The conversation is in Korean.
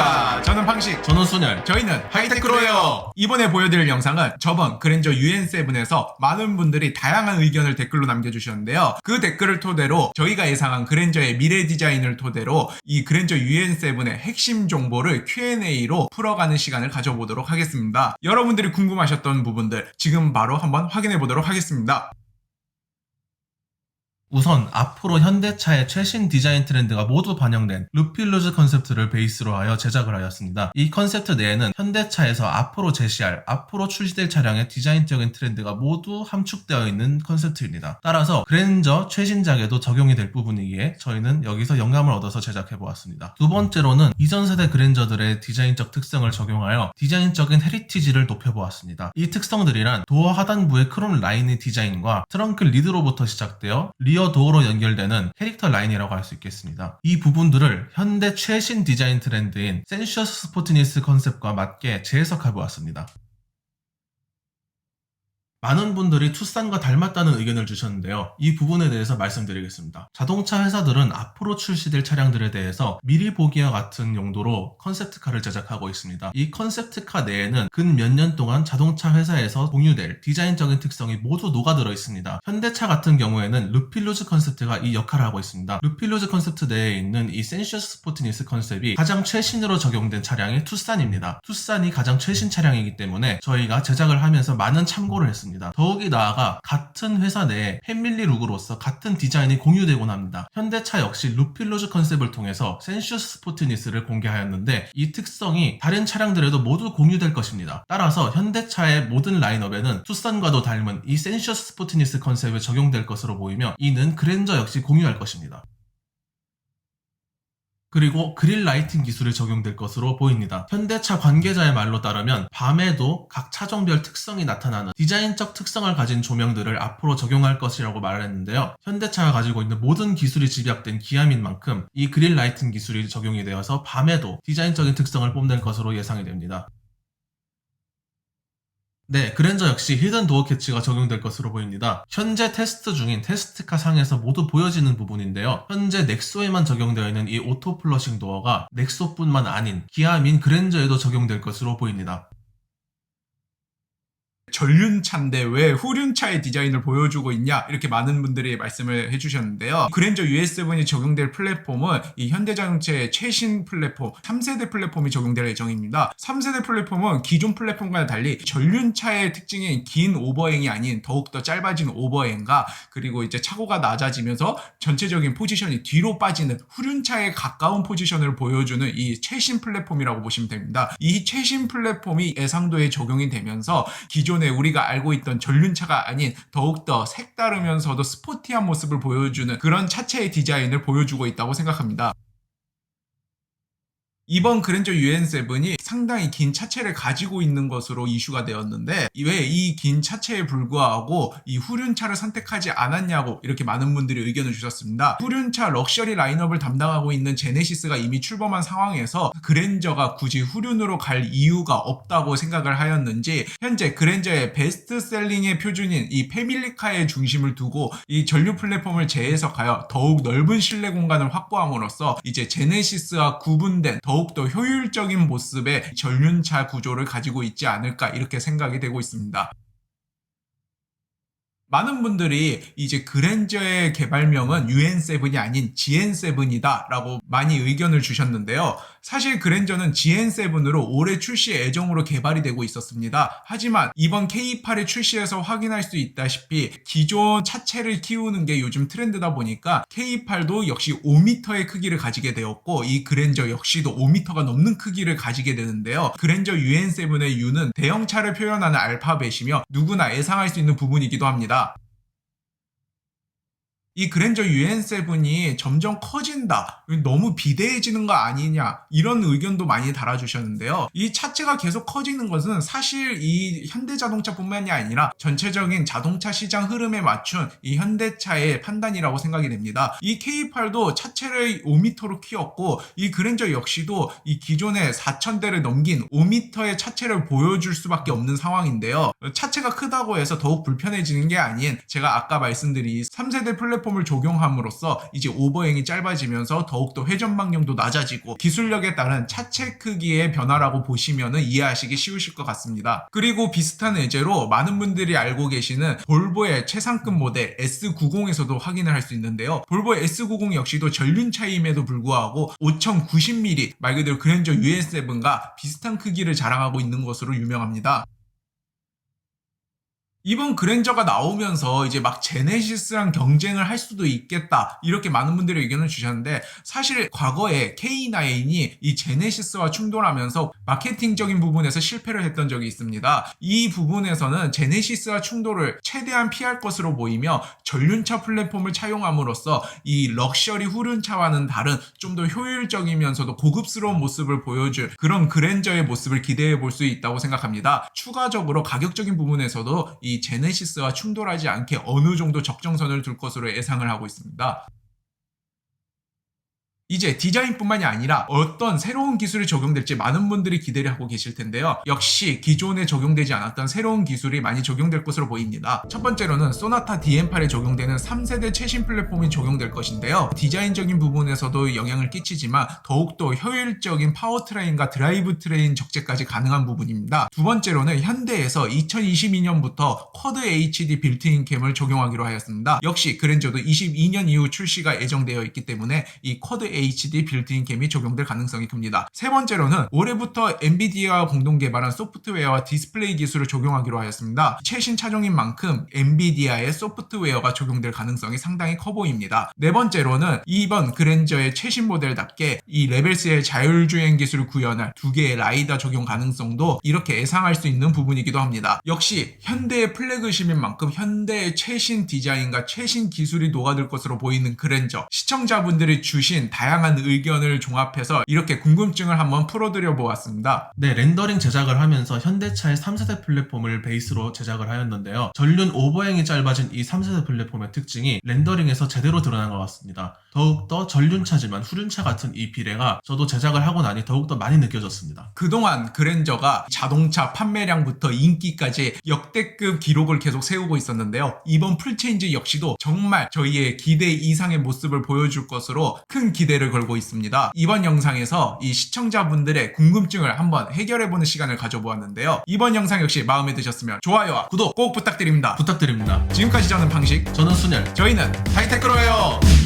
안녕하십니까. 저는 방식. 저는 순열. 저희는 하이테크로예요. 이번에 보여드릴 영상은 저번 그랜저 UN7에서 많은 분들이 다양한 의견을 댓글로 남겨주셨는데요. 그 댓글을 토대로 저희가 예상한 그랜저의 미래 디자인을 토대로 이 그랜저 UN7의 핵심 정보를 Q&A로 풀어가는 시간을 가져보도록 하겠습니다. 여러분들이 궁금하셨던 부분들 지금 바로 한번 확인해 보도록 하겠습니다. 우선 앞으로 현대차의 최신 디자인 트렌드가 모두 반영된 루필루즈 컨셉트를 베이스로 하여 제작을 하였습니다. 이 컨셉트 내에는 현대차에서 앞으로 제시할, 앞으로 출시될 차량의 디자인적인 트렌드가 모두 함축되어 있는 컨셉트입니다. 따라서 그랜저 최신작에도 적용이 될 부분이기에 저희는 여기서 영감을 얻어서 제작해 보았습니다. 두 번째로는 이전 세대 그랜저들의 디자인적 특성을 적용하여 디자인적인 헤리티지를 높여보았습니다. 이 특성들이란 도어 하단부의 크롬 라인의 디자인과 트렁크 리드로부터 시작되어 리어 도어로 연결되는 캐릭터 라인이라고 할 수 있겠습니다. 이 부분들을 현대 최신 디자인 트렌드인 센셔스 스포티니스 컨셉과 맞게 재해석해 보았습니다. 많은 분들이 투싼과 닮았다는 의견을 주셨는데요. 이 부분에 대해서 말씀드리겠습니다. 자동차 회사들은 앞으로 출시될 차량들에 대해서 미리 보기와 같은 용도로 컨셉트카를 제작하고 있습니다. 이 컨셉트카 내에는 근 몇 년 동안 자동차 회사에서 공유될 디자인적인 특성이 모두 녹아들어 있습니다. 현대차 같은 경우에는 루필루즈 컨셉트가 이 역할을 하고 있습니다. 루필루즈 컨셉트 내에 있는 이 센셔스 스포티니스 컨셉이 가장 최신으로 적용된 차량이 투싼입니다. 투싼이 가장 최신 차량이기 때문에 저희가 제작을 하면서 많은 참고를 했습니다. 더욱이 나아가 같은 회사 내에 패밀리 룩으로서 같은 디자인이 공유되곤 합니다. 현대차 역시 루필루즈 컨셉을 통해서 센셔스 스포티니스를 공개하였는데 이 특성이 다른 차량들에도 모두 공유될 것입니다. 따라서 현대차의 모든 라인업에는 투싼과도 닮은 이 센셔스 스포티니스 컨셉이 적용될 것으로 보이며 이는 그랜저 역시 공유할 것입니다. 그리고 그릴 라이팅 기술이 적용될 것으로 보입니다. 현대차 관계자의 말로 따르면 밤에도 각 차종별 특성이 나타나는 디자인적 특성을 가진 조명들을 앞으로 적용할 것이라고 말했는데요. 현대차가 가지고 있는 모든 기술이 집약된 기함인 만큼 이 그릴 라이팅 기술이 적용이 되어서 밤에도 디자인적인 특성을 뽐낼 것으로 예상이 됩니다. 네, 그랜저 역시 히든 도어 캐치가 적용될 것으로 보입니다. 현재 테스트 중인 테스트카 상에서 모두 보여지는 부분인데요. 현재 넥소에만 적용되어 있는 이 오토 플러싱 도어가 넥소뿐만 아닌 기아민 그랜저에도 적용될 것으로 보입니다. 전륜차인데 왜 후륜차의 디자인을 보여주고 있냐 이렇게 많은 분들이 말씀을 해주셨는데요. 그랜저 US7이 적용될 플랫폼은 이 현대자동차의 최신 플랫폼 3세대 플랫폼이 적용될 예정입니다. 3세대 플랫폼은 기존 플랫폼과는 달리 전륜차의 특징인 긴 오버행이 아닌 더욱더 짧아진 오버행과 그리고 이제 차고가 낮아지면서 전체적인 포지션이 뒤로 빠지는 후륜차에 가까운 포지션을 보여주는 이 최신 플랫폼이라고 보시면 됩니다. 이 최신 플랫폼이 예상도에 적용이 되면서 기존 우리가 알고 있던 전륜차가 아닌 더욱더 색다르면서도 스포티한 모습을 보여주는 그런 차체의 디자인을 보여주고 있다고 생각합니다. 이번 그랜저 UN7이 상당히 긴 차체를 가지고 있는 것으로 이슈가 되었는데 왜 이 긴 차체에 불구하고 이 후륜차를 선택하지 않았냐고 이렇게 많은 분들이 의견을 주셨습니다. 후륜차 럭셔리 라인업을 담당하고 있는 제네시스가 이미 출범한 상황에서 그랜저가 굳이 후륜으로 갈 이유가 없다고 생각을 하였는지 현재 그랜저의 베스트셀링의 표준인 이 패밀리카의 중심을 두고 이 전류 플랫폼을 재해석하여 더욱 넓은 실내 공간을 확보함으로써 이제 제네시스와 구분된 더욱더 효율적인 모습의 전륜차 구조를 가지고 있지 않을까 이렇게 생각이 되고 있습니다. 많은 분들이 이제 그랜저의 개발명은 UN7이 아닌 GN7이다 라고 많이 의견을 주셨는데요. 사실 그랜저는 GN7으로 올해 출시 예정으로 개발이 되고 있었습니다. 하지만 이번 K8의 출시에서 확인할 수 있다시피 기존 차체를 키우는 게 요즘 트렌드다 보니까 K8도 역시 5m의 크기를 가지게 되었고 이 그랜저 역시도 5m가 넘는 크기를 가지게 되는데요. 그랜저 UN7의 U는 대형차를 표현하는 알파벳이며 누구나 예상할 수 있는 부분이기도 합니다. 이 그랜저 UN7이 점점 커진다, 너무 비대해지는 거 아니냐 이런 의견도 많이 달아주셨는데요. 이 차체가 계속 커지는 것은 사실 이 현대자동차뿐만이 아니라 전체적인 자동차 시장 흐름에 맞춘 이 현대차의 판단이라고 생각이 됩니다. 이 K8도 차체를 5m로 키웠고 이 그랜저 역시도 이 기존의 4,000대를 넘긴 5m의 차체를 보여줄 수밖에 없는 상황인데요. 차체가 크다고 해서 더욱 불편해지는 게 아닌 제가 아까 말씀드린 3세대 플랫폼 플랫폼을 적용함으로써 이제 오버행이 짧아지면서 더욱더 회전 방향도 낮아지고 기술력에 따른 차체 크기의 변화라고 보시면은 이해하시기 쉬우실 것 같습니다. 그리고 비슷한 예제로 많은 분들이 알고 계시는 볼보의 최상급 모델 S90에서도 확인을 할 수 있는데요. 볼보의 S90 역시도 전륜 차임에도 불구하고 5090mm 말 그대로 그랜저 US7과 비슷한 크기를 자랑하고 있는 것으로 유명합니다. 이번 그랜저가 나오면서 이제 막 제네시스랑 경쟁을 할 수도 있겠다 이렇게 많은 분들이 의견을 주셨는데, 사실 과거에 K9이 이 제네시스와 충돌하면서 마케팅적인 부분에서 실패를 했던 적이 있습니다. 이 부분에서는 제네시스와 충돌을 최대한 피할 것으로 보이며 전륜차 플랫폼을 차용함으로써 이 럭셔리 후륜차와는 다른 좀 더 효율적이면서도 고급스러운 모습을 보여줄 그런 그랜저의 모습을 기대해 볼 수 있다고 생각합니다. 추가적으로 가격적인 부분에서도 이 제네시스와 충돌하지 않게 어느 정도 적정선을 둘 것으로 예상을 하고 있습니다. 이제 디자인뿐만이 아니라 어떤 새로운 기술이 적용될지 많은 분들이 기대를 하고 계실 텐데요. 역시 기존에 적용되지 않았던 새로운 기술이 많이 적용될 것으로 보입니다. 첫 번째로는 소나타 DM8에 적용되는 3세대 최신 플랫폼이 적용될 것인데요. 디자인적인 부분에서도 영향을 끼치지만 더욱더 효율적인 파워트레인과 드라이브 트레인 적재까지 가능한 부분입니다. 두 번째로는 현대에서 2022년부터 쿼드 HD 빌트인 캠을 적용하기로 하였습니다. 역시 그랜저도 22년 이후 출시가 예정되어 있기 때문에 이 쿼드 HD 빌트인 캠이 적용될 가능성이 큽니다. 세 번째로는 올해부터 엔비디아와 공동 개발한 소프트웨어와 디스플레이 기술을 적용하기로 하였습니다. 최신 차종인 만큼 엔비디아의 소프트웨어가 적용될 가능성이 상당히 커 보입니다. 네 번째로는 이번 그랜저의 최신 모델답게 이 레벨스의 자율주행 기술을 구현할 두 개의 라이더 적용 가능성도 이렇게 예상할 수 있는 부분이기도 합니다. 역시 현대의 플래그십인 만큼 현대의 최신 디자인과 최신 기술이 녹아들 것으로 보이는 그랜저, 시청자분들이 주신 다양한 의견을 종합해서 이렇게 궁금증을 한번 풀어드려 보았습니다. 네, 렌더링 제작을 하면서 현대차의 3세대 플랫폼을 베이스로 제작을 하였는데요. 전륜 오버행이 짧아진 이 3세대 플랫폼의 특징이 렌더링에서 제대로 드러난 것 같습니다. 더욱더 전륜차지만 후륜차 같은 이 비례가 저도 제작을 하고 나니 더욱더 많이 느껴졌습니다. 그동안 그랜저가 자동차 판매량부터 인기까지 역대급 기록을 계속 세우고 있었는데요. 이번 풀체인지 역시도 정말 저희의 기대 이상의 모습을 보여줄 것으로 큰 기대를 걸고 있습니다. 이번 영상에서 이 시청자분들의 궁금증을 한번 해결해보는 시간을 가져보았는데요. 이번 영상 역시 마음에 드셨으면 좋아요와 구독 꼭 부탁드립니다. 부탁드립니다. 지금까지 저는 방식, 저는 순열. 저희는 하이테크로예요.